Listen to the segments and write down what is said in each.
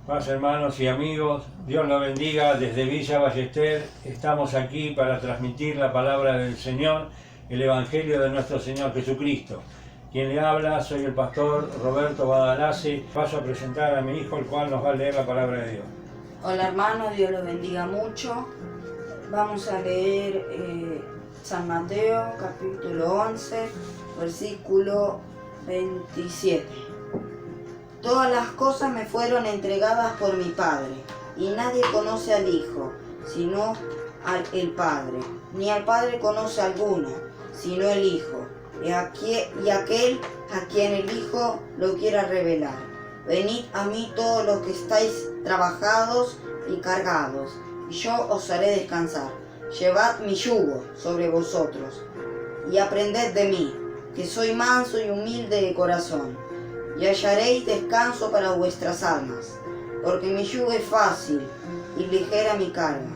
Paz, hermanos y amigos, Dios los bendiga. Desde Villa Ballester estamos aquí para transmitir la palabra del Señor, el Evangelio de nuestro Señor Jesucristo. Quien le habla, soy el pastor Roberto Badalase. Paso a presentar a mi hijo, el cual nos va a leer la palabra de Dios. Hola hermanos, Dios los bendiga mucho. Vamos a leer San Mateo capítulo 11, versículo 27. Todas las cosas me fueron entregadas por mi Padre, y nadie conoce al Hijo, sino el Padre, ni al Padre conoce alguno, sino el Hijo, y aquel a quien el Hijo lo quiera revelar. Venid a mí todos los que estáis trabajados y cargados, y yo os haré descansar. Llevad mi yugo sobre vosotros, y aprended de mí, que soy manso y humilde de corazón, y hallaréis descanso para vuestras almas, porque mi yugo es fácil y ligera mi carga.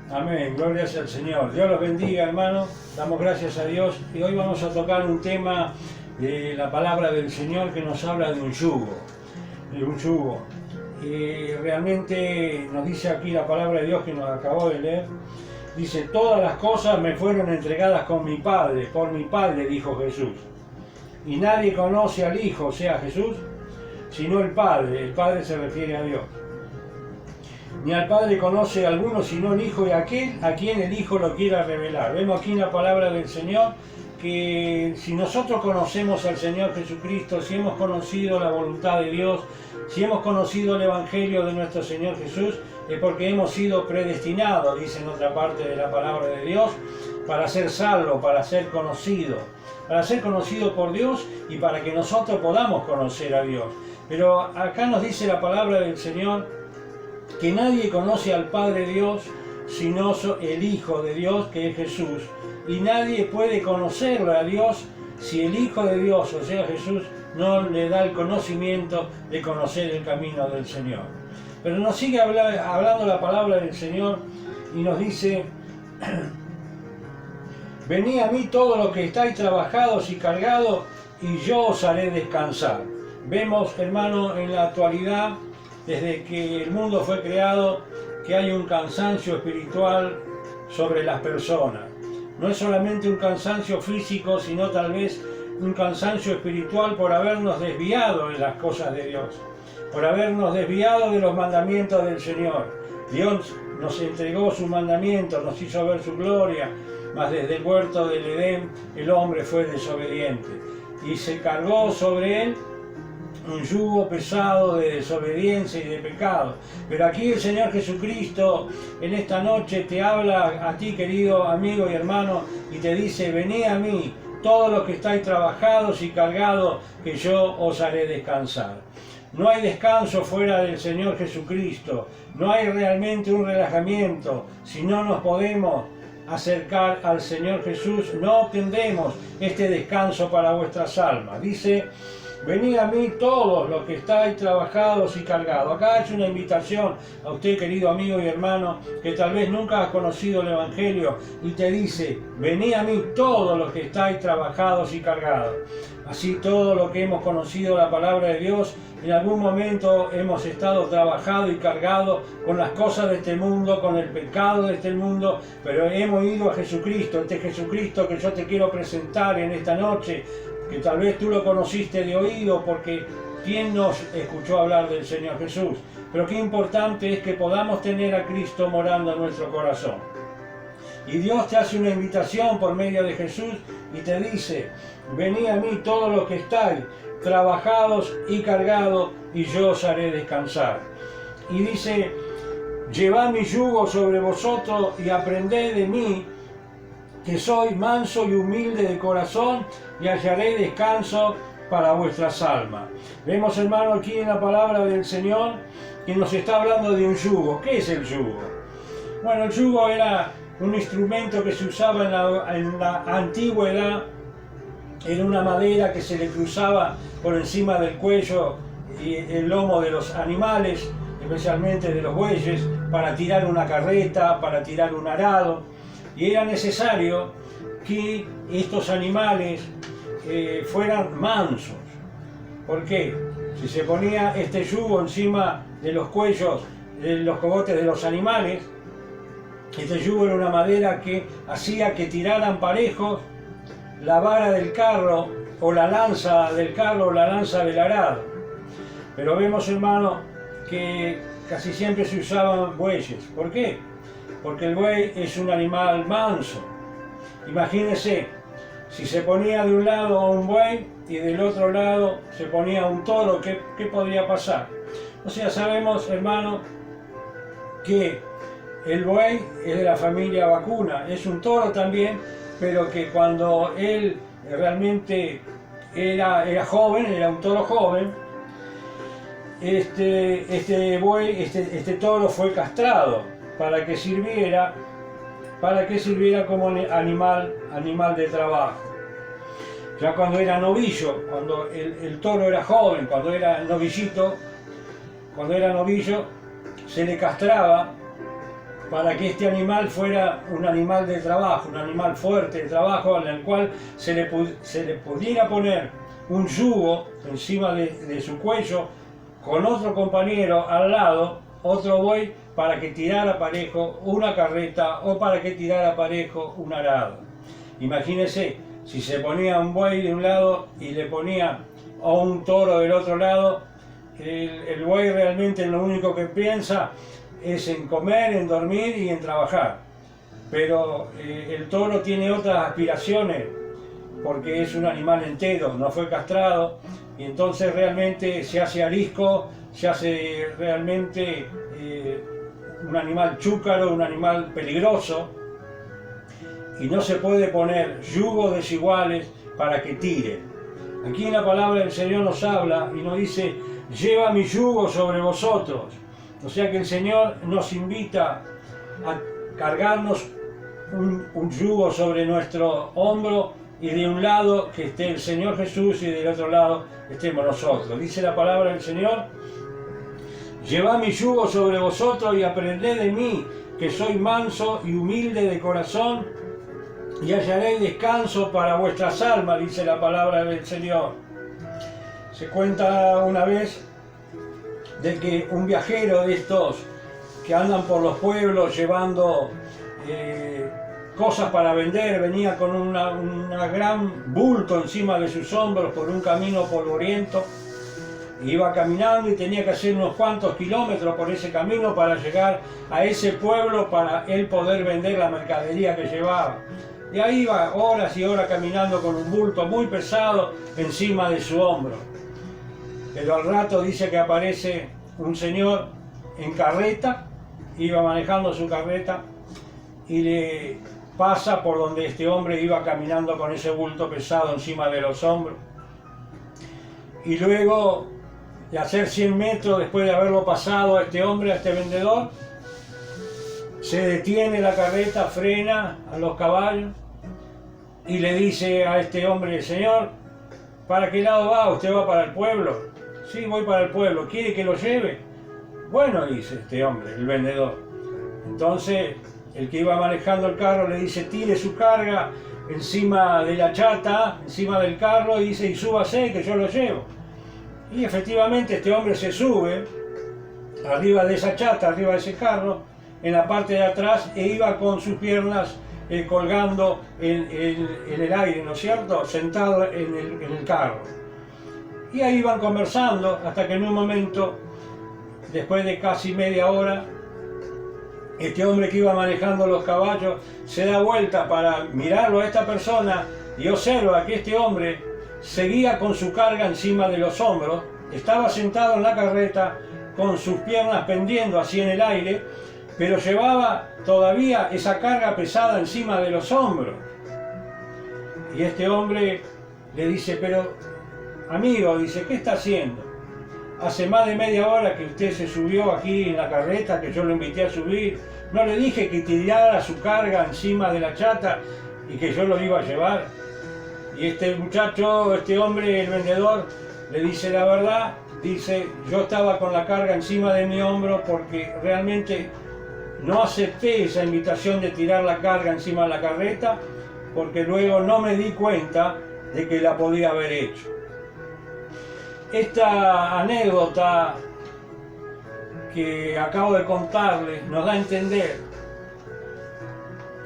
Amén, gloria sea al Señor. Dios los bendiga, hermanos. Damos gracias a Dios y hoy vamos a tocar un tema de la palabra del Señor que nos habla de un yugo. Y realmente nos dice aquí la palabra de Dios que nos acabó de leer. Dice, todas las cosas me fueron entregadas con mi Padre, por mi Padre, dijo Jesús. Y nadie conoce al Hijo, o sea Jesús, sino el Padre. El Padre se refiere a Dios. Ni al Padre conoce a alguno, sino el Hijo, y aquel a quien el Hijo lo quiera revelar. Vemos aquí en la palabra del Señor que si nosotros conocemos al Señor Jesucristo, si hemos conocido la voluntad de Dios, si hemos conocido el Evangelio de nuestro Señor Jesús, es porque hemos sido predestinados, dice en otra parte de la palabra de Dios, para ser salvos, para ser conocidos por Dios y para que nosotros podamos conocer a Dios. Pero acá nos dice la palabra del Señor que nadie conoce al Padre Dios sino el Hijo de Dios, que es Jesús. Y nadie puede conocerlo a Dios si el Hijo de Dios, o sea Jesús, no le da el conocimiento de conocer el camino del Señor. Pero nos sigue hablando la palabra del Señor y nos dice: venid a mí todos los que estáis trabajados y cargados, y yo os haré descansar. Vemos, hermano, en la actualidad, desde que el mundo fue creado, que hay un cansancio espiritual sobre las personas. No es solamente un cansancio físico, sino tal vez un cansancio espiritual por habernos desviado de las cosas de Dios, por habernos desviado de los mandamientos del Señor. Dios nos entregó sus mandamientos, nos hizo ver su gloria, mas desde el huerto del Edén el hombre fue desobediente y se cargó sobre él un yugo pesado de desobediencia y de pecado. Pero aquí el Señor Jesucristo en esta noche te habla a ti, querido amigo y hermano, y te dice: venid a mí todos los que estáis trabajados y cargados, que yo os haré descansar. No hay descanso fuera del Señor Jesucristo, no hay realmente un relajamiento. Si no nos podemos acercar al Señor Jesús, no obtendremos este descanso para vuestras almas. Dice: venid a mí todos los que estáis trabajados y cargados. Acá es una invitación a usted, querido amigo y hermano, que tal vez nunca has conocido el Evangelio, y te dice: venid a mí todos los que estáis trabajados y cargados. Así todo lo que hemos conocido la palabra de Dios, en algún momento hemos estado trabajados y cargados con las cosas de este mundo, con el pecado de este mundo, pero hemos ido a Jesucristo, este Jesucristo que yo te quiero presentar en esta noche, que tal vez tú lo conociste de oído, porque ¿quién nos escuchó hablar del Señor Jesús? Pero qué importante es que podamos tener a Cristo morando en nuestro corazón. Y Dios te hace una invitación por medio de Jesús y te dice: venid a mí todos los que estáis trabajados y cargados, y yo os haré descansar. Y dice: llevad mi yugo sobre vosotros y aprended de mí, que soy manso y humilde de corazón, y hallaré descanso para vuestras almas. Vemos, hermano, aquí en la palabra del Señor que nos está hablando de un yugo. ¿Qué es el yugo? Bueno, el yugo era un instrumento que se usaba en la antigüedad. Era una madera que se le cruzaba por encima del cuello y el lomo de los animales, especialmente de los bueyes, para tirar una carreta, para tirar un arado. Y era necesario que estos animales fueran mansos. ¿Por qué? Si se ponía este yugo encima de los cuellos de los cogotes de los animales, este yugo era una madera que hacía que tiraran parejos la vara del carro o la lanza del carro o la lanza del arado. Pero vemos, hermano, que casi siempre se usaban bueyes. ¿Por qué? Porque el buey es un animal manso. Imagínense, si se ponía de un lado un buey y del otro lado se ponía un toro, ¿qué podría pasar? O sea, sabemos, hermano, que el buey es de la familia vacuna, es un toro también, pero que cuando él realmente era joven, era un toro joven, este toro fue castrado para que sirviera como animal de trabajo. Ya cuando era novillo, cuando el toro era joven, cuando era novillito, cuando era novillo, se le castraba para que este animal fuera un animal de trabajo, un animal fuerte de trabajo, en el cual se le pudiera poner un yugo encima de su cuello con otro compañero al lado, otro buey, para que tirara parejo una carreta o para que tirara parejo un arado. Imagínense, si se ponía un buey de un lado y le ponía a un toro del otro lado, el buey realmente lo único que piensa es en comer, en dormir y en trabajar. Pero el toro tiene otras aspiraciones porque es un animal entero, no fue castrado, y entonces realmente se hace arisco, se hace realmente un animal chúcaro, un animal peligroso, y no se puede poner yugos desiguales para que tire. Aquí en la palabra del Señor nos habla y nos dice: lleva mi yugo sobre vosotros. O sea que el Señor nos invita a cargarnos un yugo sobre nuestro hombro, y de un lado que esté el Señor Jesús y del otro lado estemos nosotros. Dice la palabra del Señor: llevad mi yugo sobre vosotros y aprended de mí, que soy manso y humilde de corazón, y hallaréis descanso para vuestras almas, dice la palabra del Señor. Se cuenta una vez de que un viajero de estos que andan por los pueblos llevando cosas para vender, venía con una gran bulto encima de sus hombros por un camino polvoriento. Iba caminando y tenía que hacer unos cuantos kilómetros por ese camino para llegar a ese pueblo, para él poder vender la mercadería que llevaba. Y ahí iba horas y horas caminando con un bulto muy pesado encima de su hombro. Pero al rato dice que aparece un señor en carreta, iba manejando su carreta y le pasa por donde este hombre iba caminando con ese bulto pesado encima de los hombros. Y luego de hacer 100 metros, después de haberlo pasado a este hombre, a este vendedor, se detiene la carreta, frena a los caballos y le dice a este hombre: señor, ¿para qué lado va? ¿Usted va para el pueblo? Sí, voy para el pueblo. ¿Quiere que lo lleve? Bueno, dice este hombre, el vendedor. Entonces el que iba manejando el carro le dice: tire su carga encima de la chata, encima del carro, y dice: y súbase que yo lo llevo. Y efectivamente este hombre se sube arriba de esa chata, arriba de ese carro, en la parte de atrás, e iba con sus piernas colgando en el aire, ¿no es cierto?, sentado en el carro. Y ahí iban conversando hasta que en un momento, después de casi media hora, este hombre que iba manejando los caballos se da vuelta para mirarlo a esta persona y observa que este hombre seguía con su carga encima de los hombros, estaba sentado en la carreta con sus piernas pendiendo así en el aire, pero llevaba todavía esa carga pesada encima de los hombros. Y este hombre le dice: pero amigo, dice, ¿qué está haciendo? Hace más de media hora que usted se subió aquí en la carreta, que yo lo invité a subir. ¿No le dije que tirara su carga encima de la chata y que yo lo iba a llevar? Y este muchacho, este hombre, el vendedor, le dice la verdad. Dice: yo estaba con la carga encima de mi hombro porque realmente no acepté esa invitación de tirar la carga encima de la carreta, porque luego no me di cuenta de que la podía haber hecho. Esta anécdota que acabo de contarles nos da a entender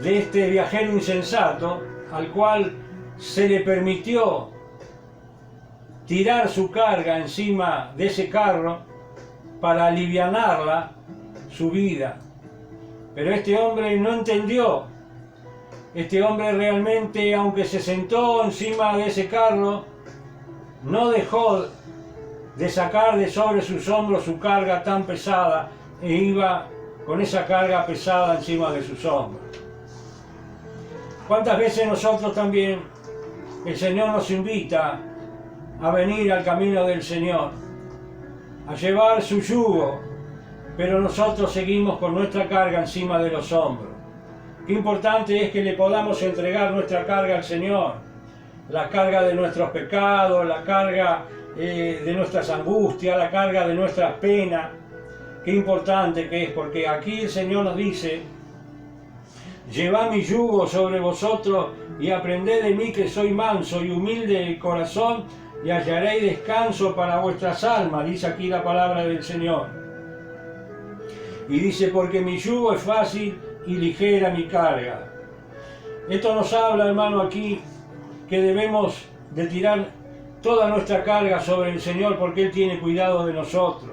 de este viajero insensato al cual se le permitió tirar su carga encima de ese carro para alivianarla su vida. Pero este hombre no entendió. Este hombre realmente, aunque se sentó encima de ese carro, no dejó de sacar de sobre sus hombros su carga tan pesada e iba con esa carga pesada encima de sus hombros. ¿Cuántas veces nosotros también, el Señor nos invita a venir al camino del Señor, a llevar su yugo, pero nosotros seguimos con nuestra carga encima de los hombros? Qué importante es que le podamos entregar nuestra carga al Señor, la carga de nuestros pecados, la carga de nuestras angustias, la carga de nuestras penas. Qué importante que es, porque aquí el Señor nos dice: llevad mi yugo sobre vosotros y aprended de mí, que soy manso y humilde de corazón, y hallaréis descanso para vuestras almas, dice aquí la palabra del Señor. Y dice: porque mi yugo es fácil y ligera mi carga. Esto nos habla, hermano, aquí que debemos de tirar toda nuestra carga sobre el Señor, porque Él tiene cuidado de nosotros.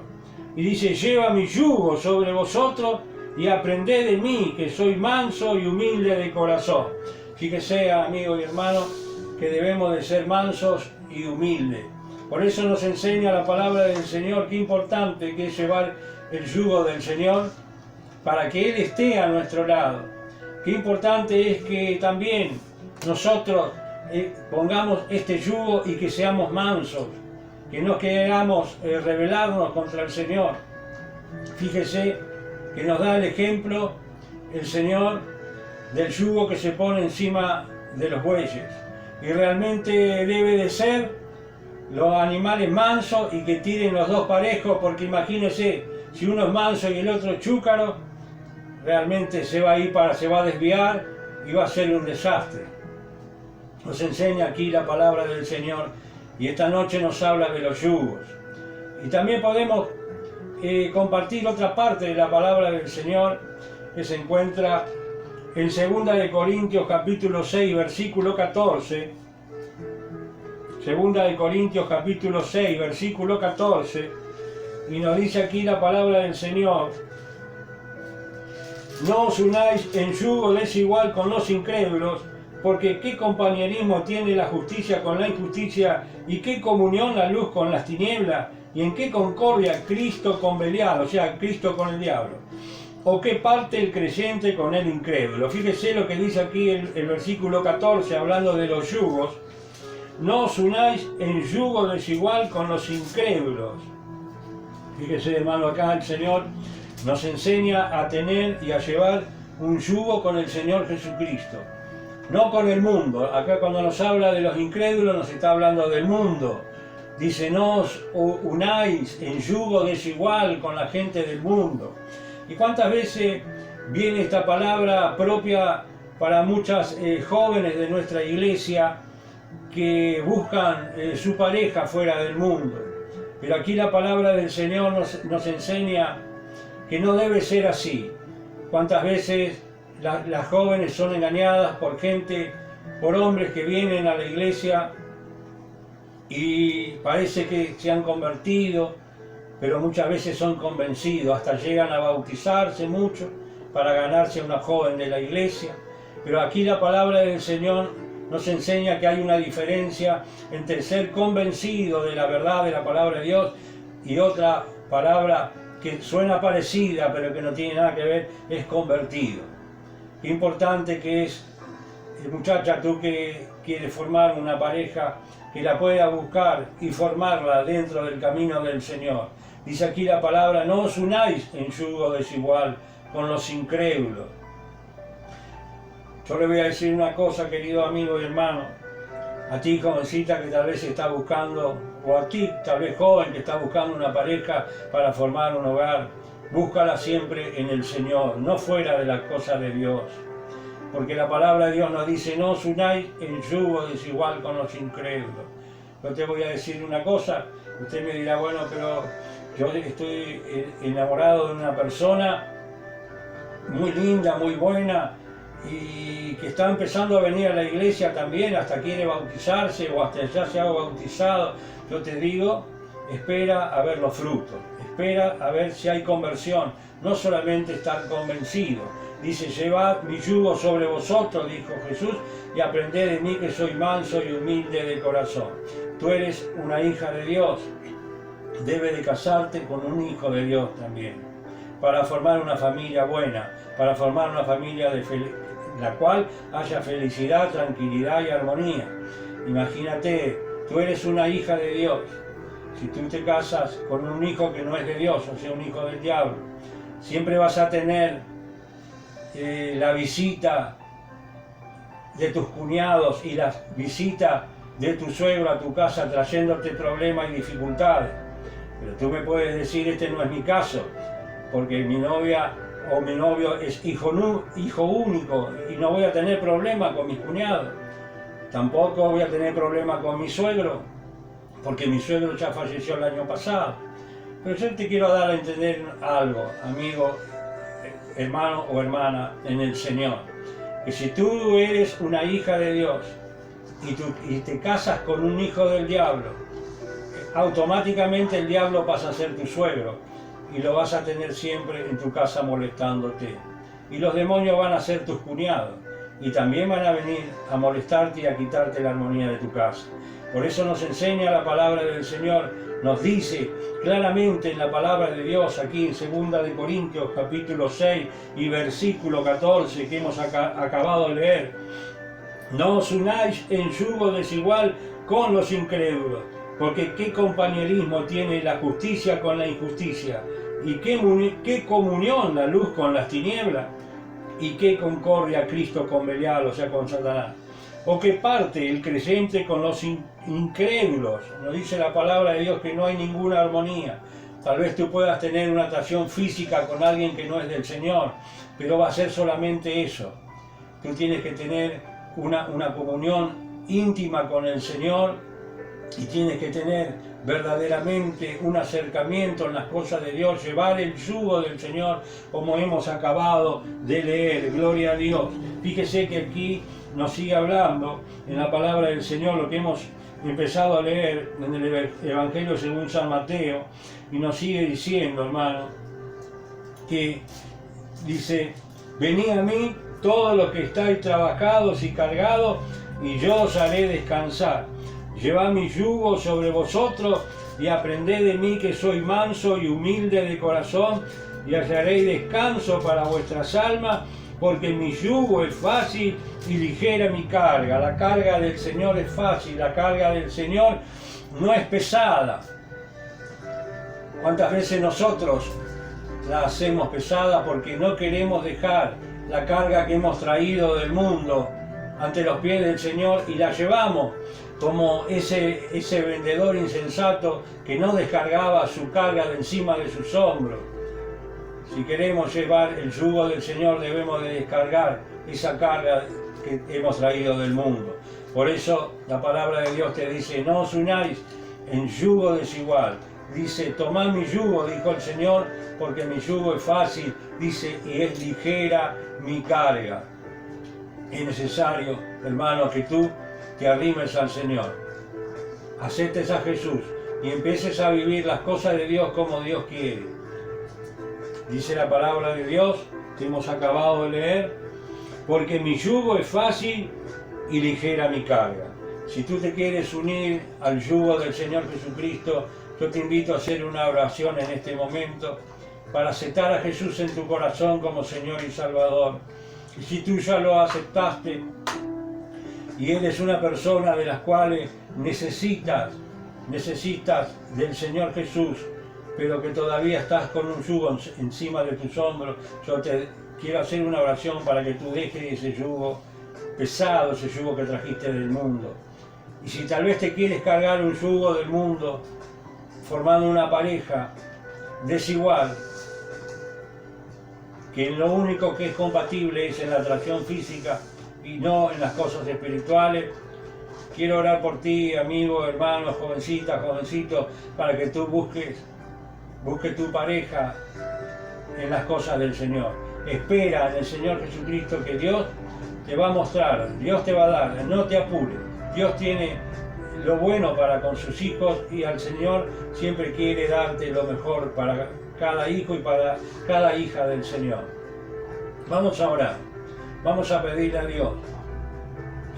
Y dice: lleva mi yugo sobre vosotros y aprended de mí, que soy manso y humilde de corazón. Fíjese, amigo y hermano, que debemos de ser mansos y humildes. Por eso nos enseña la palabra del Señor qué importante que es llevar el yugo del Señor, para que Él esté a nuestro lado. Qué importante es que también nosotros pongamos este yugo y que seamos mansos, que no queramos rebelarnos contra el Señor. Fíjese que nos da el ejemplo el Señor del yugo que se pone encima de los bueyes, y realmente debe de ser los animales mansos y que tiren los dos parejos, porque imagínense, si uno es manso y el otro es chúcaro, realmente se va a desviar y va a ser un desastre. Nos enseña aquí la palabra del Señor, y esta noche nos habla de los yugos. Y también podemos compartir otra parte de la palabra del Señor que se encuentra en 2 de Corintios capítulo 6 versículo 14. 2 de Corintios capítulo 6 versículo 14, y nos dice aquí la palabra del Señor: no os unáis en yugo desigual con los incrédulos, porque qué compañerismo tiene la justicia con la injusticia, y qué comunión la luz con las tinieblas, y en qué concordia Cristo con Belial, o sea, Cristo con el diablo, o qué parte el creyente con el incrédulo. Fíjese lo que dice aquí el versículo 14, hablando de los yugos: no os unáis en yugo desigual con los incrédulos. Fíjese, hermano, acá el Señor nos enseña a tener y a llevar un yugo con el Señor Jesucristo, no con el mundo. Acá cuando nos habla de los incrédulos nos está hablando del mundo. Dice: no os unáis en yugo desigual con la gente del mundo. ¿Y cuántas veces viene esta palabra propia para muchas jóvenes de nuestra iglesia que buscan su pareja fuera del mundo? Pero aquí la palabra del Señor nos enseña que no debe ser así. Cuántas veces las jóvenes son engañadas por hombres que vienen a la iglesia y parece que se han convertido, pero muchas veces son convencidos, hasta llegan a bautizarse mucho para ganarse a una joven de la iglesia. Pero aquí la palabra del Señor nos enseña que hay una diferencia entre ser convencido de la verdad de la palabra de Dios y otra palabra que suena parecida pero que no tiene nada que ver, es convertido. Qué importante que es, muchacha, tú que quieres formar una pareja, que la pueda buscar y formarla dentro del camino del Señor. Dice aquí la palabra: no os unáis en yugo desigual con los incrédulos. Yo le voy a decir una cosa, querido amigo y hermano, a ti jovencita que tal vez está buscando, o a ti tal vez joven que está buscando una pareja para formar un hogar: búscala siempre en el Señor, no fuera de las cosas de Dios. Porque la palabra de Dios nos dice: no os unáis en yugo desigual con los incrédulos. Yo te voy a decir una cosa, Usted me dirá, bueno, pero yo estoy enamorado de una persona muy linda, muy buena, y que está empezando a venir a la iglesia también, hasta quiere bautizarse o hasta ya se ha bautizado. Yo te digo, espera a ver los frutos, espera a ver si hay conversión, no solamente estar convencido. Dice, llevad mi yugo sobre vosotros, dijo Jesús, y aprended de mí que soy manso y humilde de corazón. Tú eres una hija de Dios, debes de casarte con un hijo de Dios también, para formar una familia buena, para formar una familia en la cual haya felicidad, tranquilidad y armonía. Imagínate, tú eres una hija de Dios. Si tú te casas con un hijo que no es de Dios, o sea, un hijo del diablo, siempre vas a tener la visita de tus cuñados y la visita de tu suegro a tu casa trayéndote problemas y dificultades. Pero tú me puedes decir, este no es mi caso, porque mi novia o mi novio es hijo único y no voy a tener problema con mis cuñados. Tampoco voy a tener problema con mi suegro, porque mi suegro ya falleció el año pasado. Pero yo te quiero dar a entender algo, amigo, hermano o hermana en el Señor, que si tú eres una hija de Dios y te casas con un hijo del diablo, automáticamente el diablo pasa a ser tu suegro y lo vas a tener siempre en tu casa molestándote. Y los demonios van a ser tus cuñados y también van a venir a molestarte y a quitarte la armonía de tu casa. Por eso nos enseña la palabra del Señor, nos dice claramente en la palabra de Dios, aquí en 2 de Corintios capítulo 6 y versículo 14 que hemos acabado de leer: no os unáis en yugo desigual con los incrédulos, porque qué compañerismo tiene la justicia con la injusticia, y qué comunión la luz con las tinieblas, y qué concordia Cristo con Belial, o sea, con Satanás. O qué parte el creyente con los incrédulos. Nos dice la palabra de Dios que no hay ninguna armonía. Tal vez tú puedas tener una atracción física con alguien que no es del Señor, pero va a ser solamente eso. Tú tienes que tener una comunión íntima con el Señor y tienes que tener verdaderamente un acercamiento en las cosas de Dios, llevar el yugo del Señor como hemos acabado de leer. Gloria a Dios. Fíjese que aquí nos sigue hablando en la palabra del Señor lo que hemos empezado a leer en el Evangelio según San Mateo, y nos sigue diciendo, hermano, que dice: venid a mí todos los que estáis trabajados y cargados, y yo os haré descansar. Llevad mi yugo sobre vosotros y aprended de mí que soy manso y humilde de corazón, y hallaréis descanso para vuestras almas, porque mi yugo es fácil y ligera mi carga. La carga del Señor es fácil, la carga del Señor no es pesada. ¿Cuántas veces nosotros la hacemos pesada porque no queremos dejar la carga que hemos traído del mundo ante los pies del Señor y la llevamos como ese vendedor insensato que no descargaba su carga de encima de sus hombros? Si queremos llevar el yugo del Señor, debemos de descargar esa carga que hemos traído del mundo. Por eso la palabra de Dios te dice: no os unáis en yugo desigual. Dice: tomad mi yugo, dijo el Señor, porque mi yugo es fácil, dice, y es ligera mi carga. Es necesario, hermano, que tú te arrimes al Señor, aceptes a Jesús y empieces a vivir las cosas de Dios como Dios quiere. Dice la palabra de Dios que hemos acabado de leer: porque mi yugo es fácil y ligera mi carga. Si tú te quieres unir al yugo del Señor Jesucristo, yo te invito a hacer una oración en este momento para aceptar a Jesús en tu corazón como Señor y Salvador. Y si tú ya lo aceptaste y eres una persona de las cuales necesitas del Señor Jesús, pero que todavía estás con un yugo encima de tus hombros, yo te quiero hacer una oración para que tú dejes ese yugo pesado, ese yugo que trajiste del mundo. Y si tal vez te quieres cargar un yugo del mundo, formando una pareja desigual, que lo único que es compatible es en la atracción física y no en las cosas espirituales, Quiero orar por ti, amigo, hermano, jovencita, jovencito, para que tú busques tu pareja en las cosas del Señor. Espera en el Señor Jesucristo que Dios te va a mostrar, Dios te va a dar, no te apures. Dios tiene lo bueno para con sus hijos y al Señor siempre quiere darte lo mejor para cada hijo y para cada hija del Señor. Vamos a orar, vamos a pedirle a Dios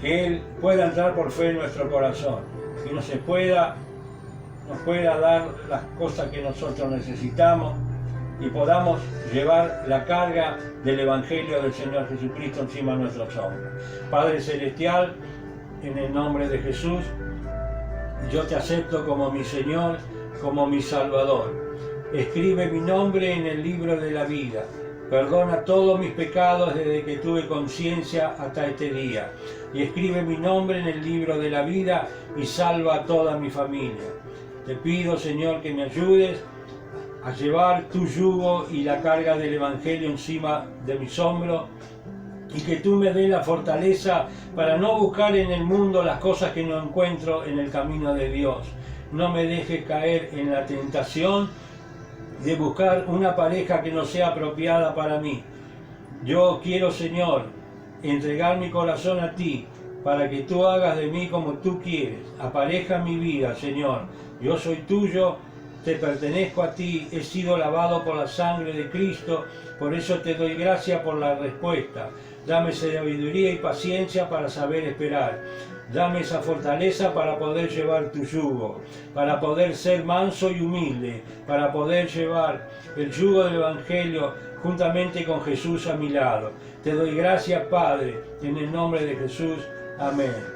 que Él pueda entrar por fe en nuestro corazón y nos pueda dar las cosas que nosotros necesitamos y podamos llevar la carga del Evangelio del Señor Jesucristo encima de nuestros hombros. Padre Celestial, en el nombre de Jesús, yo te acepto como mi Señor, como mi Salvador. Escribe mi nombre en el libro de la vida. Perdona todos mis pecados desde que tuve conciencia hasta este día. Y escribe mi nombre en el libro de la vida y salva a toda mi familia. Te pido, Señor, que me ayudes a llevar tu yugo y la carga del Evangelio encima de mis hombros y que tú me des la fortaleza para no buscar en el mundo las cosas que no encuentro en el camino de Dios. No me dejes caer en la tentación de buscar una pareja que no sea apropiada para mí. Yo quiero, Señor, entregar mi corazón a ti para que tú hagas de mí como tú quieres. Apareja mi vida, Señor. Yo soy tuyo, te pertenezco a ti, he sido lavado por la sangre de Cristo, por eso te doy gracias por la respuesta. Dame sabiduría y paciencia para saber esperar. Dame esa fortaleza para poder llevar tu yugo, para poder ser manso y humilde, para poder llevar el yugo del Evangelio juntamente con Jesús a mi lado. Te doy gracias, Padre, en el nombre de Jesús. Amén.